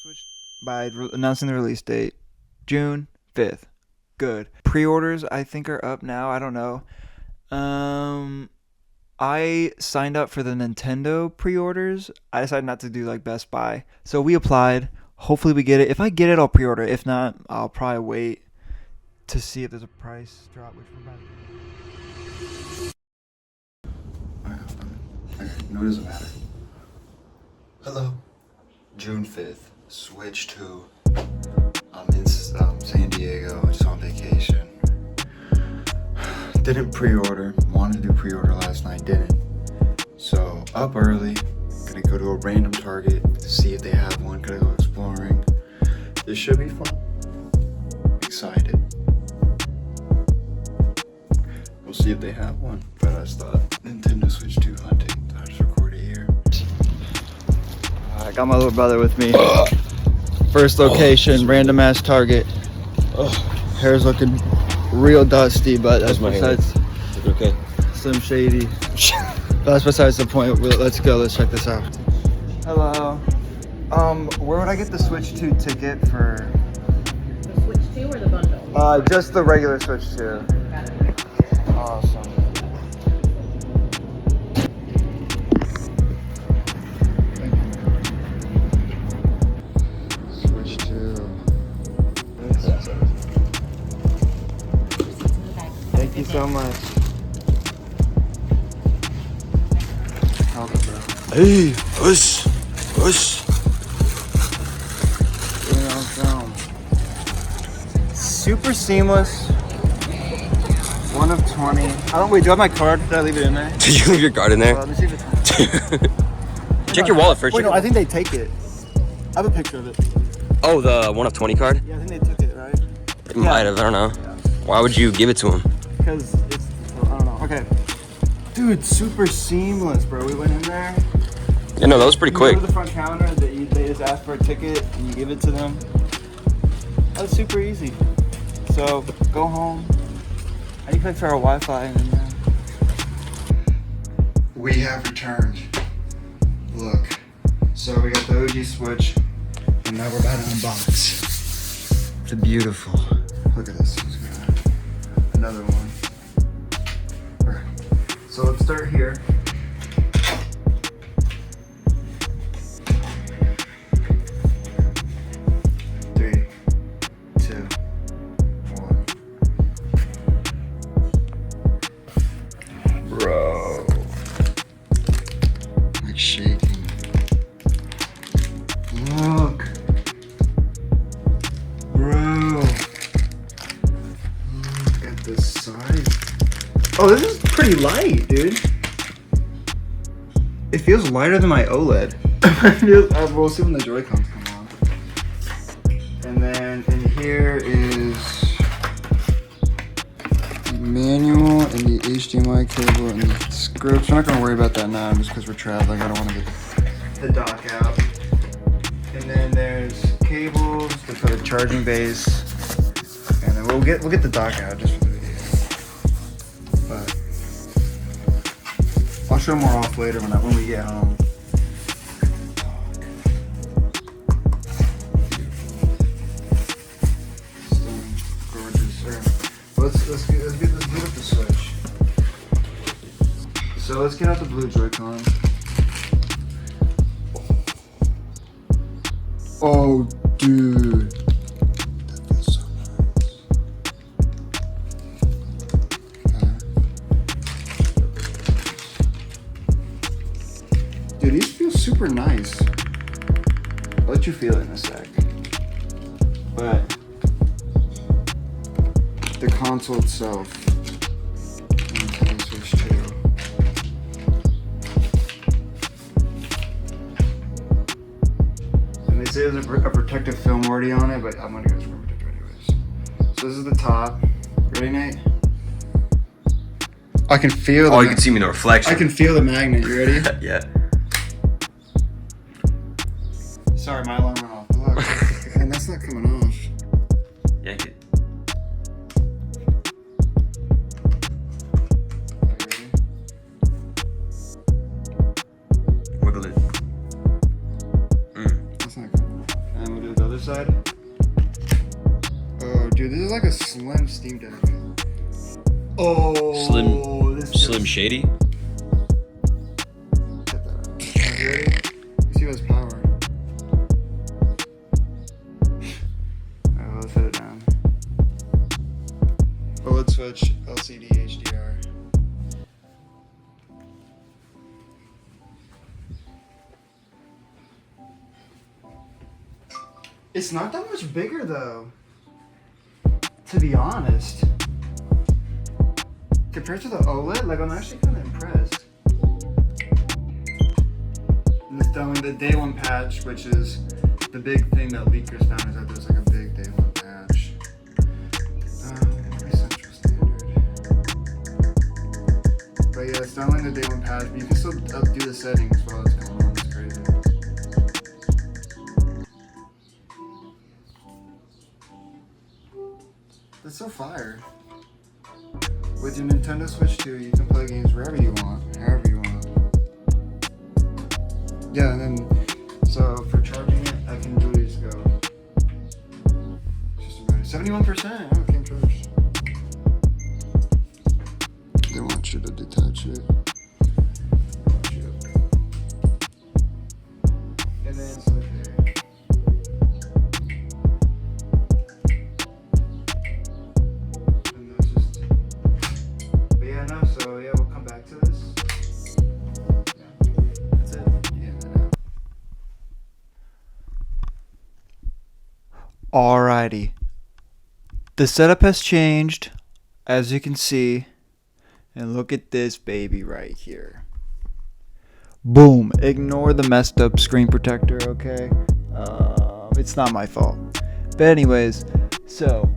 Switch by announcing the release date, June 5th. Good. Pre-orders I think are up now. I don't know. I signed up for the Nintendo pre-orders. I decided not to do like Best Buy. So we applied. Hopefully we get it. If I get it, I'll pre-order. If not, I'll probably wait to see if there's a price drop, which we're about to. Okay, no, it doesn't matter. Hello. June 5th. Switch 2. I'm in San Diego, just on vacation. Didn't pre-order. Wanted to do pre-order last night, didn't. So, up early. Gonna go to a random Target to see if they have one. Gonna go exploring. This should be fun. Excited. We'll see if they have one. But I just thought Nintendo Switch 2 hunting. I'll just record it here. I got my little brother with me. First location, random ass Target. Hair's looking real dusty, but that's besides. Okay. Slim Shady. That's besides the point. Let's go. Let's check this out. Hello. Where would I get the Switch 2 ticket for? The Switch 2 or the bundle? Just the regular Switch 2. Got it. Awesome. Switch 2. Thank you so much. Hey, push, push. Super seamless. 1 of 20. Wait, do I have my card? Did I leave it in there? Did you leave your card in there? Let me see if it's Check your wallet first. Wait, no, I think they take it. I have a picture of it. Oh, the 1 of 20 card? Yeah, I think they took it, right? It might have, I don't know. Yeah. Why would you give it to him? Because it's, I don't know. Okay. Dude, super seamless, bro. We went in there. Yeah, no, that was pretty quick. You go to the front counter, they just ask for a ticket and you give it to them. That's super easy. So, go home. I need to pay for our Wi-Fi and then we have returned. Look. So we got the OG Switch and now we're about to unbox. It's beautiful. Look at this. Another one. Alright. So let's start here. Bro, like shaking. Look, bro. Look at the size. Oh, this is pretty light, dude. It feels lighter than my OLED. We'll see when the Joy-Cons come on. And then in here is manual and the HDMI cable and the scripts. We're not going to worry about that now just because we're traveling. I don't want to get the dock out. And then there's cables for the charging base. And then we'll get the dock out just for the video. But I'll show more off later when we get home. Let's get up the Switch. So let's get out the blue Joy-Con. Oh, dude. That feels so nice. Dude, these feel super nice. I'll let you feel it in a sec. But the console itself. Nintendo Switch 2. And they say there's a protective film already on it, but I'm gonna go screen protector anyways. So this is the top. Ready, Nate? I can feel. Oh, you can see me in the reflection. I can feel the magnet. You ready? Yeah. Sorry, my alarm went off. Look, and that's not coming off. Yank it. Wiggle it. That's not coming off. And we'll side. Oh, dude, this is like a slim Steam Deck. Oh, Slim Shady. Check that out. You ready? Let's see what's power. Alright, let's set it down. OLED switch, LCD HDR. It's not that much bigger though, to be honest. Compared to the OLED, like I'm actually kind of impressed. And it's done with the day one patch, which is the big thing that leakers found is that there's like a big day one patch. Maybe Central Standard. But yeah, it's done with the day one patch, but you can still do the settings while it's going on. It's crazy. That's so fire. With your Nintendo Switch 2, you can play games wherever you want, however you want. Yeah, and then, so for charging it, I can literally just go. Just about 71%. Oh, can't charge. They want you to detach it. And then, so okay. Alrighty. The setup has changed, as you can see. And look at this baby right here. Boom. Ignore the messed up screen protector, okay? It's not my fault. But anyways, so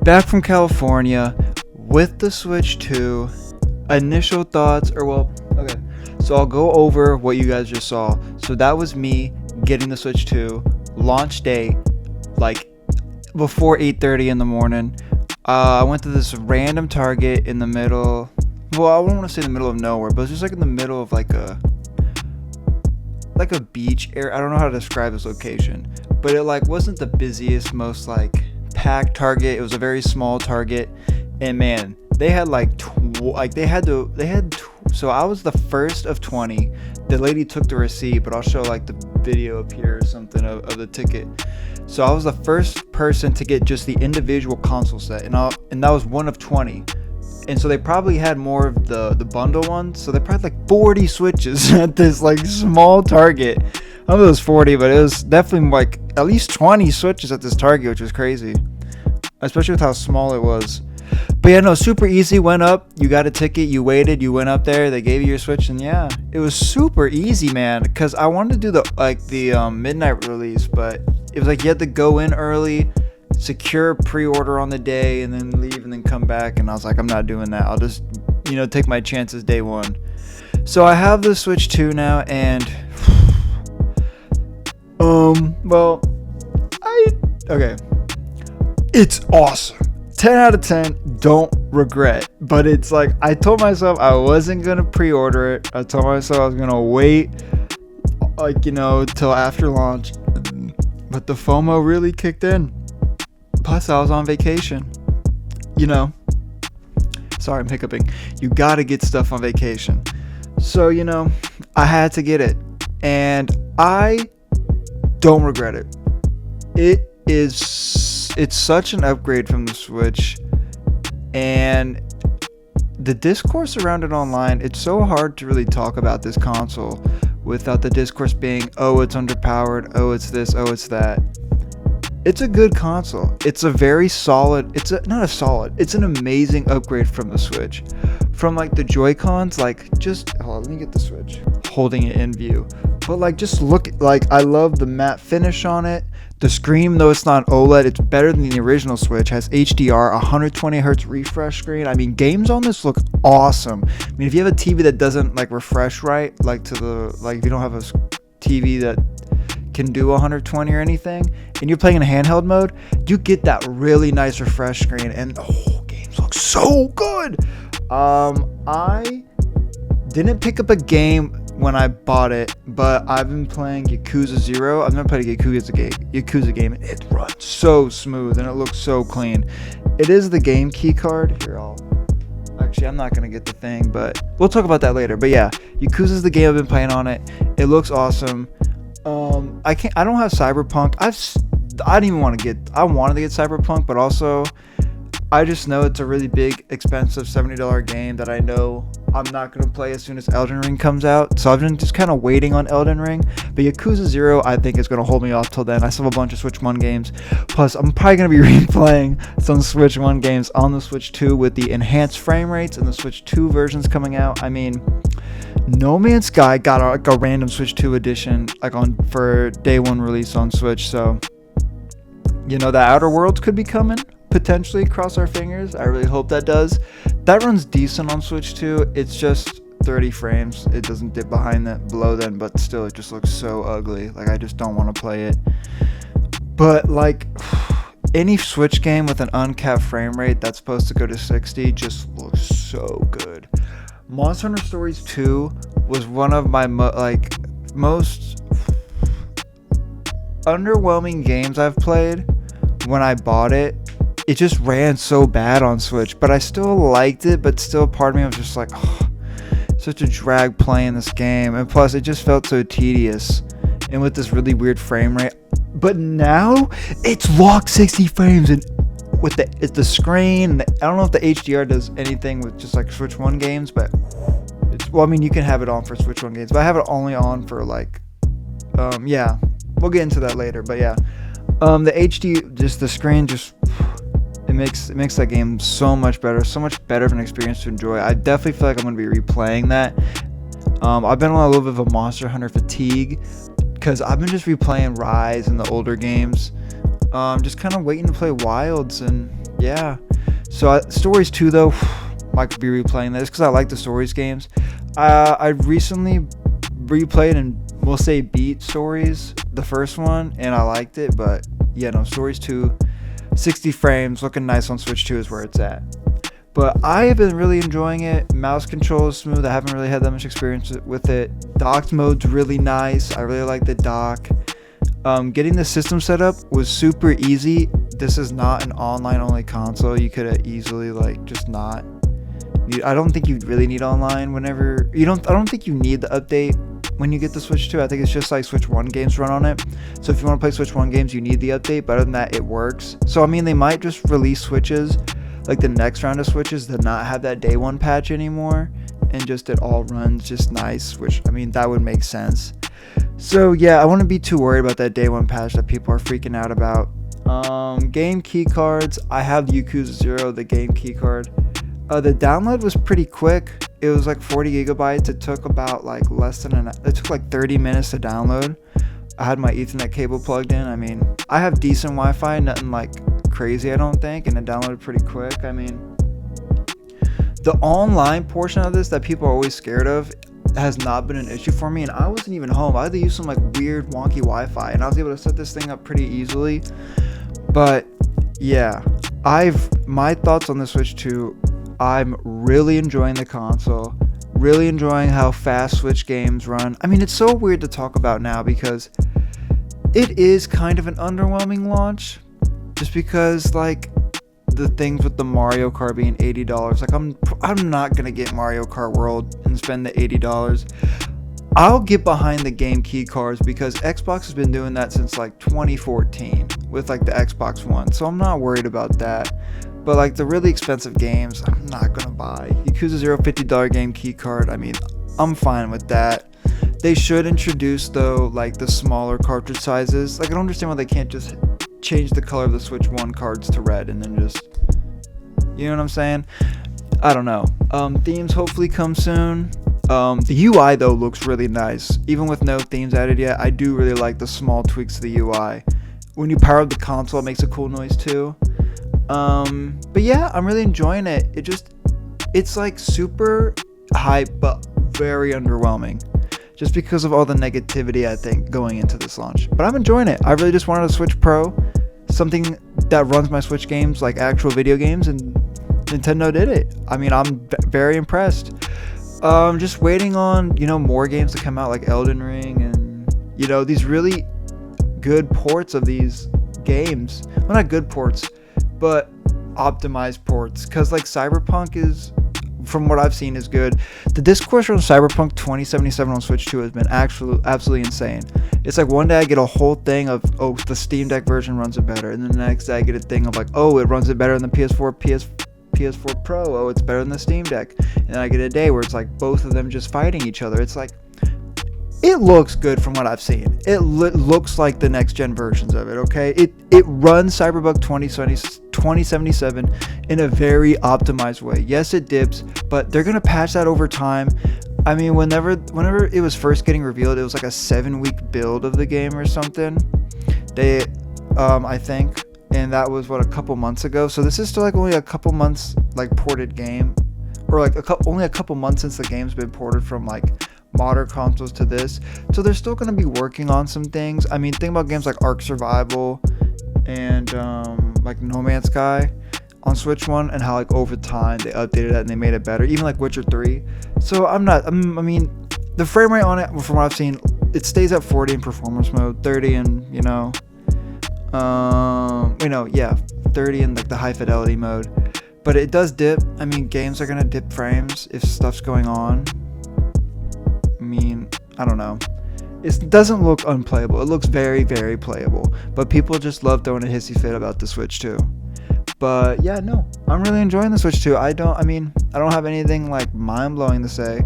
back from California with the Switch 2. Initial thoughts, okay. So I'll go over what you guys just saw. So that was me getting the Switch 2, launch day, like before 8:30 in the morning. I went to this random Target in the middle. Well, I wouldn't want to say the middle of nowhere, but it's just like in the middle of like a beach area. I don't know how to describe this location, but it like wasn't the busiest, most like packed Target. It was a very small Target, and man, they had so I was the first of 20. The lady took the receipt, but I'll show like the video up here or something of the ticket. So I was the first person to get just the individual console set, and that was one of 20. And so they probably had more of the bundle ones. So they probably had like 40 Switches at this like small Target. I don't know if it was 40, but it was definitely like at least 20 Switches at this Target, which was crazy, especially with how small it was. But yeah, no, super easy. Went up, you got a ticket, you waited, you went up there, they gave you your Switch, and yeah, it was super easy, man. Because I wanted to do the midnight release, but it was like you had to go in early, secure pre-order on the day, and then leave and then come back. And I was like, I'm not doing that. I'll just take my chances day one. So I have the Switch 2 now, and it's awesome. 10 out of 10, don't regret. But it's like, I told myself I wasn't going to pre-order it. I told myself I was going to wait, till after launch. But the FOMO really kicked in. Plus, I was on vacation. Sorry, I'm hiccuping. You got to get stuff on vacation. So, I had to get it. And I don't regret it. It's such an upgrade from the Switch, and the discourse around it online, it's so hard to really talk about this console without the discourse being, oh, it's underpowered, oh, it's this, oh, it's that. It's a good console. It's a very solid, it's an amazing upgrade from the Switch. From like the Joy-Cons, hold on, let me get the Switch, holding it in view. But just look, I love the matte finish on it. The screen, though it's not OLED, it's better than the original Switch. Has HDR, 120 hertz refresh screen. I mean, games on this look awesome. I mean, if you have a TV that doesn't refresh right, if you don't have a TV that can do 120 or anything, and you're playing in handheld mode, you get that really nice refresh screen, and games look so good. I didn't pick up a game when I bought it, but I've been playing Yakuza 0. I've never played a Yakuza game. It runs so smooth and it looks so clean. It is the game key card. Here, I'm not gonna get the thing, but we'll talk about that later. But yeah, Yakuza's the game I've been playing on it. It looks awesome. I don't have Cyberpunk. I wanted to get Cyberpunk, but also I just know it's a really big, expensive $70 game that I know I'm not going to play as soon as Elden Ring comes out. So I've been just kind of waiting on Elden Ring. But Yakuza 0, I think, is going to hold me off till then. I still have a bunch of Switch 1 games. Plus, I'm probably going to be replaying some Switch 1 games on the Switch 2 with the enhanced frame rates and the Switch 2 versions coming out. I mean, No Man's Sky got a random Switch 2 edition for day one release on Switch. So, the Outer Worlds could be coming. Potentially, cross our fingers. I really hope that does. That runs decent on Switch 2. It's just 30 frames. It doesn't dip below then, but still it just looks so ugly. I just don't want to play it. But any Switch game with an uncapped frame rate that's supposed to go to 60 just looks so good. Monster Hunter Stories 2 was one of my most underwhelming games I've played. When I bought it, it just ran so bad on Switch, but I still liked it. But still, part of me was just like, oh, such a drag playing this game, and plus it just felt so tedious and with this really weird frame rate. But now it's locked 60 frames, and with the screen, I don't know if the HDR does anything with just Switch 1 games, but you can have it on for Switch 1 games, but I have it only on for yeah, we'll get into that later. But yeah, the HD, just the screen, just it makes that game so much better of an experience to enjoy. I definitely feel like I'm going to be replaying that. I've been on a little bit of a Monster Hunter fatigue because I've been just replaying Rise and the older games. Just kind of waiting to play Wilds, and yeah. So Stories 2 though, I could be replaying this because I like the Stories games. I recently replayed and we'll say beat Stories, the first one, and I liked it. But yeah, no, Stories 2, 60 frames, looking nice on Switch 2 is where it's at. But I have been really enjoying it. Mouse control is smooth. I haven't really had that much experience with it. Docked mode's really nice. I really like the dock. Getting the system set up was super easy. This is not an online only console. You could have easily just not. I don't think you really need online whenever I don't think you need the update when you get the Switch 2. I think it's just Switch 1 games run on it. So if you want to play Switch 1 games, you need the update. But other than that, it works. So they might just release Switches, the next round of Switches, to not have that day one patch anymore, and just it all runs just nice. Which that would make sense. So yeah, I wouldn't be too worried about that day one patch that people are freaking out about. Game key cards. I have the Yakuza 0, the game key card. The download was pretty quick. It was 40 gigabytes. It took about it took 30 minutes to download. I had my Ethernet cable plugged in. I have decent Wi-Fi, nothing crazy I don't think, and it downloaded pretty quick. The online portion of this that people are always scared of has not been an issue for me, and I wasn't even home. I had to use some weird wonky Wi-Fi, and I was able to set this thing up pretty easily. But yeah, my thoughts on the Switch 2. I'm really enjoying the console, really enjoying how fast Switch games run. It's so weird to talk about now because it is kind of an underwhelming launch, just because the things with the Mario Kart being $80. I'm not gonna get Mario Kart World and spend the $80. I'll get behind the game key cards because Xbox has been doing that since 2014 with the Xbox One, so I'm not worried about that. But the really expensive games, I'm not gonna buy. Yakuza 0 $50 game key card. I'm fine with that. They should introduce though the smaller cartridge sizes. I don't understand why they can't just change the color of the Switch 1 cards to red and then just, you know what I'm saying? I don't know. Themes hopefully come soon. The UI though looks really nice. Even with no themes added yet, I do really like the small tweaks to the UI. When you power up the console, it makes a cool noise too. But yeah, I'm really enjoying it. It's super hype, but very underwhelming. Just because of all the negativity, I think, going into this launch. But I'm enjoying it. I really just wanted a Switch Pro. Something that runs my Switch games like actual video games, and Nintendo did it. I'm very impressed. Just waiting on, more games to come out like Elden Ring and, these really good ports of these games. Well, not good ports, but optimized ports. Because, like, Cyberpunk is, from what I've seen, is good. The discourse on Cyberpunk 2077 on Switch 2 has been absolutely insane. It's like one day I get a whole thing of, oh, the Steam Deck version runs it better. And then the next day I get a thing of like, oh, it runs it better than the PS4 Pro. Oh, it's better than the Steam Deck. And then I get a day where it's like both of them just fighting each other. It's like, it looks good from what I've seen. It looks like the next gen versions of it, okay? It runs Cyberpunk 2077 in a very optimized way. Yes, it dips, but they're going to patch that over time. I mean, whenever it was first getting revealed, it was like a 7-week build of the game or something. I think, and that was a couple months ago. So this is still like only a couple months like ported game, or like only a couple months since the game's been ported from like modern consoles to this. So they're still going to be working on some things. I mean, think about games like Ark Survival and like No Man's Sky on Switch 1, and how like over time they updated that and they made it better. Even like Witcher 3. So I mean, the frame rate on it, from what I've seen, it stays at 40 in performance mode, 30 in 30 in like the high fidelity mode. But it does dip. I mean, games are gonna dip frames if stuff's going on. I mean, I don't know. It doesn't look unplayable. It looks very, very playable. But people just love throwing a hissy fit about the Switch 2. But yeah, no, I'm really enjoying the Switch 2. I don't have anything like mind-blowing to say.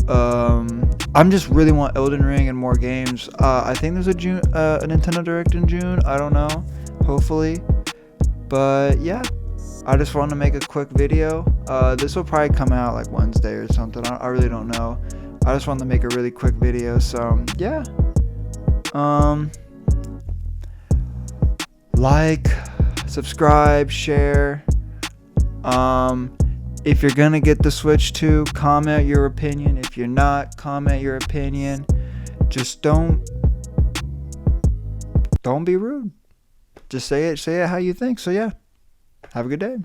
I'm just really want Elden Ring and more games. I think there's a Nintendo Direct in June. I don't know. Hopefully. But yeah, I just wanted to make a quick video. This will probably come out like Wednesday or something. I really don't know. I just wanted to make a really quick video. So yeah. Like, subscribe, share. If you're gonna get the Switch 2, comment your opinion. If you're not, comment your opinion. Just don't be rude. Just say it how you think. So yeah, have a good day.